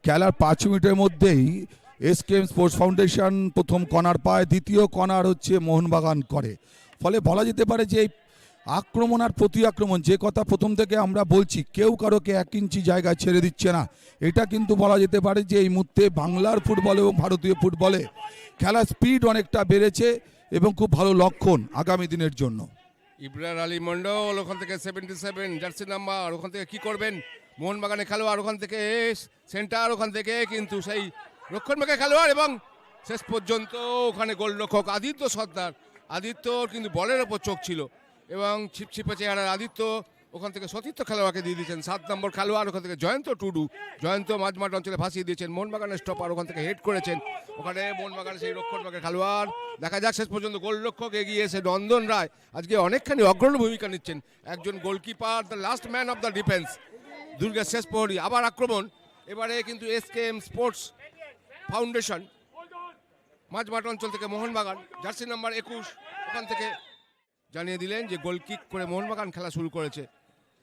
খেলার 5 মিনিটের মধ্যেই এসকেএম স্পোর্টস ফাউন্ডেশন প্রথম কর্নার পায়, দ্বিতীয় কর্নার হচ্ছে মোহনবাগান করে। ফলে বলা যেতে পারে যে এই আক্রমণ আর প্রতি আক্রমণ, যে কথা প্রথম থেকে আমরা বলছি, কেউ কারোকে 1 ইঞ্চি জায়গায় ছেড়ে দিচ্ছে না। এটা কিন্তু বলা যেতে পারে যে এই মুহূর্তে বাংলার ফুটবল এবং ভারতীয় ফুটবলে খেলার স্পিড অনেকটা বেড়েছে এবং খুব ভালো লক্ষণ আগামী দিনের জন্য। ইব্রার আলী মন্ডল ওখান থেকে 77 জার্সি নাম্বার, ওখান থেকে কি করবেন মোহনবাগানে খেলোয়াড়, ওখান থেকে সেন্টার, ওখান থেকে কিন্তু সেই রক্ষণভাগে খেলোয়াড় এবং শেষ পর্যন্ত ওখানে গোলরক্ষক আদিত্য সর্দার। আদিত্যর কিন্তু বলের ওপর চোখ ছিল এবং ছিপছিপে চেহারার আদিত্য ওখান থেকে সতীর্থ খেলোয়াড়কে দিয়ে দিয়েছেন 7 নম্বর খেলোয়াড়, ওখান থেকে জয়ন্ত টুডু। জয়ন্ত মাঝমাঠ অঞ্চলে ভাসিয়ে দিয়েছেন, মোহনবাগানের স্টপার ওখান থেকে হেড করেছেন, ওখানে মোহনবাগানের সেই রক্ষণভাগের খেলোয়াড়। দেখা যাক শেষ পর্যন্ত গোলরক্ষক এগিয়ে এসে নন্দন রায় আজকে অনেকখানি অগ্রণী ভূমিকা নিচ্ছেন, একজন goalkeeper, the last man of the defence. দুর্গের শেষ প্রহরী, আবার আক্রমণ, এবারে কিন্তু এসকেএম স্পোর্টস ফাউন্ডেশন মাঝমাঠ অঞ্চল থেকে মোহনবাগান জার্সি নাম্বার 21 ওখান থেকে জানিয়ে দিলেন যে গোল কিক করে মোহনবাগান খেলা শুরু করেছে।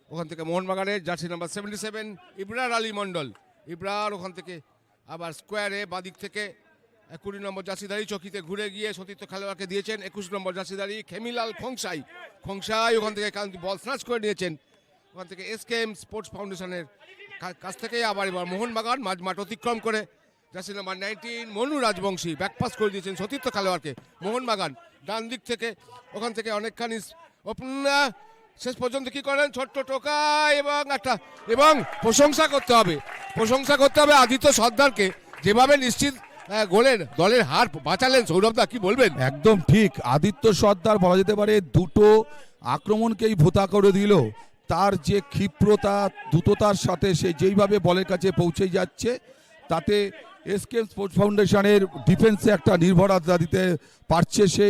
ওখান থেকে মোহনবাগানের জার্সি নাম্বার 77 ইব্রার আলী মন্ডল, ইব্রার ওখান থেকে আবার স্কোয়ারে বাদিক থেকে 20 নম্বর জার্সিদারি চকিতে ঘুরে গিয়ে সতীর্থ খেলোয়াড়কে দিয়েছেন 21 নম্বর জার্সিদারি খেমিলাল খংসাই। খংসাই ওখান থেকে বল স্ন্যাচ করে নিয়েছেন, ওখান থেকে এসকেএম স্পোর্টস ফাউন্ডেশনের কাছ থেকে আবার এবার মোহনবাগান মাঝমাঠ অতিক্রম করে jersey number 19 Manu Rajbanshi back pass করে দিয়েছেন সতীর্থ খেলোয়াড়কে। মোহনবাগান ডান দিক থেকে ওখান থেকে অনেকখানি শেষ পর্যন্ত কি করেন ছোট্ট টোকা এবং প্রশংসা করতে হবে আদিত্য সর্দারকে, যেভাবে নিশ্চিত দলের হার বাঁচালেন। সৌরভদা কি বলবেন? একদম ঠিক, আদিত্য সর্দার বলা যেতে পারে দুটো আক্রমণকেই ভোতা করে দিল। তার যে ক্ষিপ্রতা, দ্রুততার সাথে সে যেইভাবে বলের কাছে পৌঁছে যাচ্ছে, তাতে এসকেএম স্পোর্টস ফাউন্ডেশনের ডিফেন্সে একটা নির্ভরতা দিতে পারছে সে।